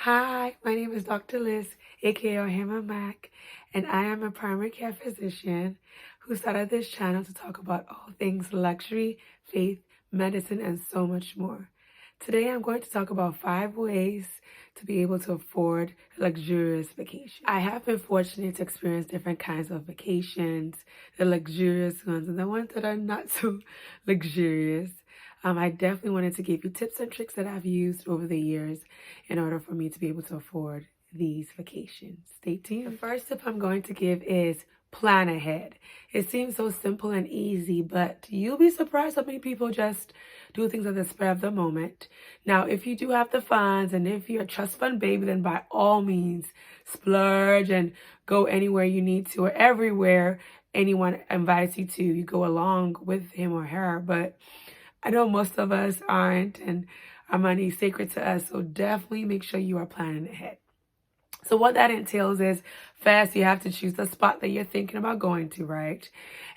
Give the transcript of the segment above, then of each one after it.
Hi, my name is Dr. Liz, aka Ohemaa Mac, and I am a primary care physician who started this channel to talk about all things luxury, faith, medicine, and so much more. Today I'm going to talk about 5 ways to be able to afford a luxurious vacation. I have been fortunate to experience different kinds of vacations, the luxurious ones and the ones that are not so luxurious. I definitely wanted to give you tips and tricks that I've used over the years in order for me to be able to afford these vacations. Stay tuned. The first tip I'm going to give is plan ahead. It seems so simple and easy, but you'll be surprised how many people just do things at the spur of the moment. Now, if you do have the funds and if you're a trust fund baby, then by all means, splurge and go anywhere you need to or everywhere anyone invites you to. You go along with him or her, but I know most of us aren't, and our money is sacred to us, so definitely make sure you are planning ahead. So what that entails is, first, you have to choose the spot that you're thinking about going to, right?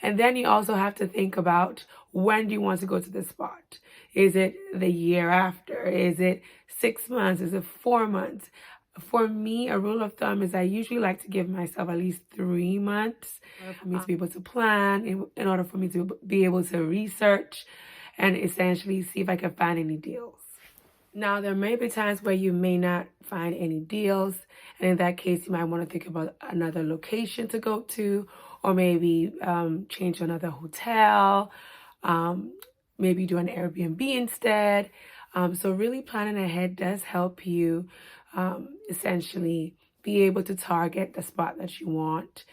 And then you also have to think about, when do you want to go to the spot? Is it the year after? Is it 6 months? Is it 4 months? For me, a rule of thumb is I usually like to give myself at least 3 months in order for me to be able to plan, in order for me to be able to research and essentially see if I can find any deals. Now, there may be times where you may not find any deals, and in that case, you might want to think about another location to go to, or maybe change to another hotel, maybe do an Airbnb instead. So really planning ahead does help you essentially be able to target the spot that you want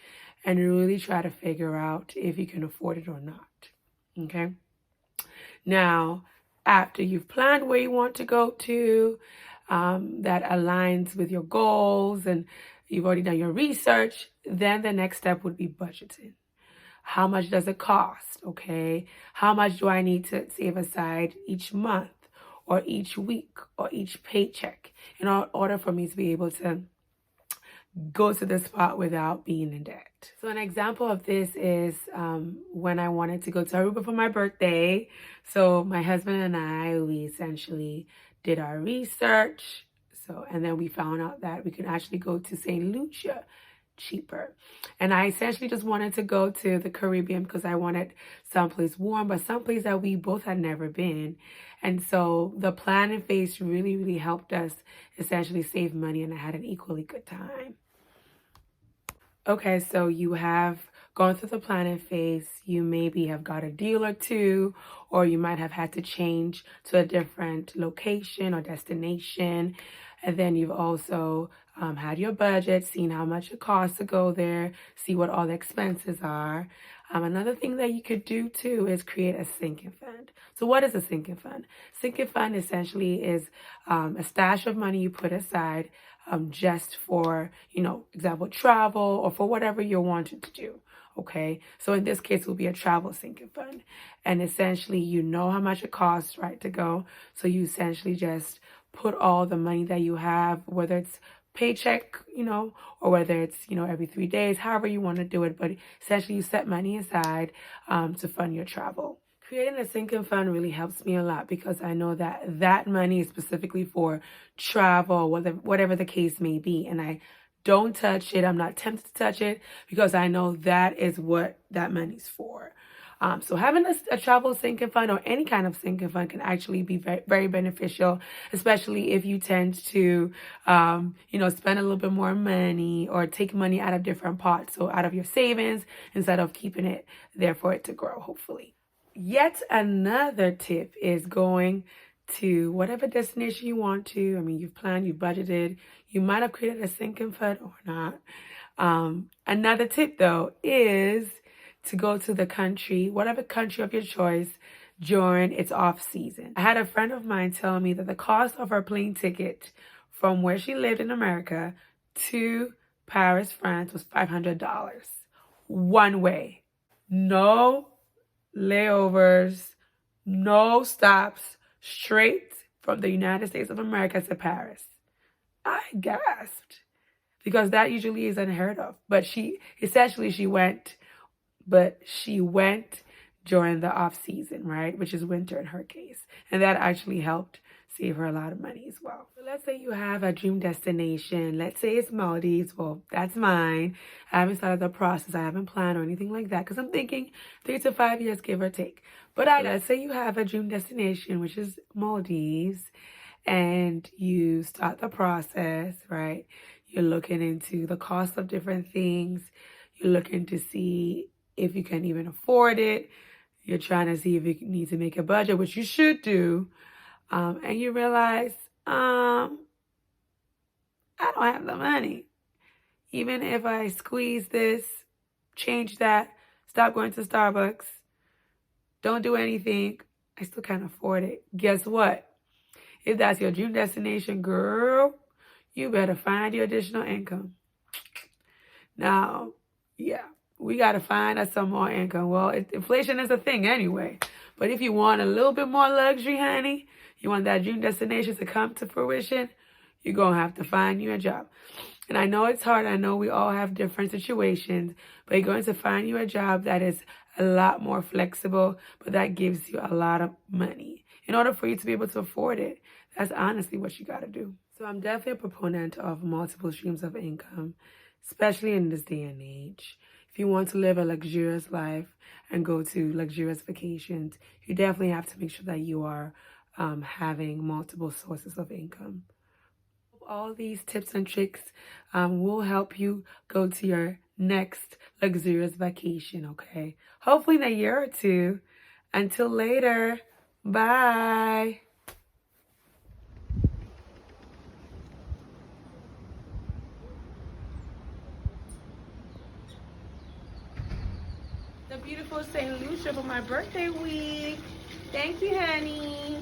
and really try to figure out if you can afford it or not, okay? Now, after you've planned where you want to go to, that aligns with your goals and you've already done your research, then the next step would be budgeting. How much does it cost, okay? How much do I need to save aside each month or each week or each paycheck in order for me to be able to go to the spot without being in debt? So an example of this is when I wanted to go to Aruba for my birthday. So my husband and I, we essentially did our research. And then we found out that we can actually go to St. Lucia cheaper. And I essentially just wanted to go to the Caribbean because I wanted someplace warm, but someplace that we both had never been. And so the planning phase really, really helped us essentially save money, and I had an equally good time. Okay, so you have gone through the planning phase. You maybe have got a deal or two, or you might have had to change to a different location or destination. And then you've also had your budget, seen how much it costs to go there, see what all the expenses are. Another thing that you could do too is create a sinking fund. So what is a sinking fund? Sinking fund essentially is a stash of money you put aside just for, example, travel or for whatever you're wanting to do. Okay, so in this case, it will be a travel sinking fund. And essentially, you know how much it costs, right, to go. So you essentially just put all the money that you have, whether it's paycheck, or whether it's, every 3 days, however you want to do it. But essentially, you set money aside to fund your travel. Creating a sinking fund really helps me a lot because I know that that money is specifically for travel, whatever the case may be. And I don't touch it. I'm not tempted to touch it because I know that is what that money's for. So having a travel sinking fund or any kind of sinking fund can actually be very, very beneficial, especially if you tend to, spend a little bit more money or take money out of different pots. So out of your savings instead of keeping it there for it to grow, hopefully. Yet another tip is going to whatever destination you want to. I mean, you've planned, you've budgeted, you might have created a sinking fund or not. Another tip though is to go to the country, whatever country of your choice, during its off season. I had a friend of mine tell me that the cost of her plane ticket from where she lived in America to Paris, France was $500 one way. No layovers, no stops, straight from the United States of America to Paris. I gasped because that usually is unheard of. But she went during the off season, right? Which is winter in her case. And that actually helped save her a lot of money as well. So let's say you have a dream destination. Let's say it's Maldives. Well, that's mine. I haven't started the process. I haven't planned or anything like that because I'm thinking 3 to 5 years, give or take. But let's say you have a dream destination, which is Maldives, and you start the process, right? You're looking into the cost of different things. You're looking to see if you can even afford it. You're trying to see if you need to make a budget, which you should do. And you realize, I don't have the money. Even if I squeeze this, change that, stop going to Starbucks, don't do anything, I still can't afford it. Guess what? If that's your dream destination, girl, you better find your additional income. Now, yeah, we got to find us some more income. Well, inflation is a thing anyway. But if you want a little bit more luxury, honey, you want that dream destination to come to fruition, you're going to have to find you a job. And I know it's hard. I know we all have different situations, but you're going to find you a job that is a lot more flexible, but that gives you a lot of money in order for you to be able to afford it. That's honestly what you got to do. So I'm definitely a proponent of multiple streams of income, especially in this day and age. If you want to live a luxurious life and go to luxurious vacations, you definitely have to make sure that you are having multiple sources of income. All these tips and tricks will help you go to your next luxurious vacation, okay? Hopefully in a year or two. Until later, bye. The beautiful St. Lucia for my birthday week. Thank you, honey.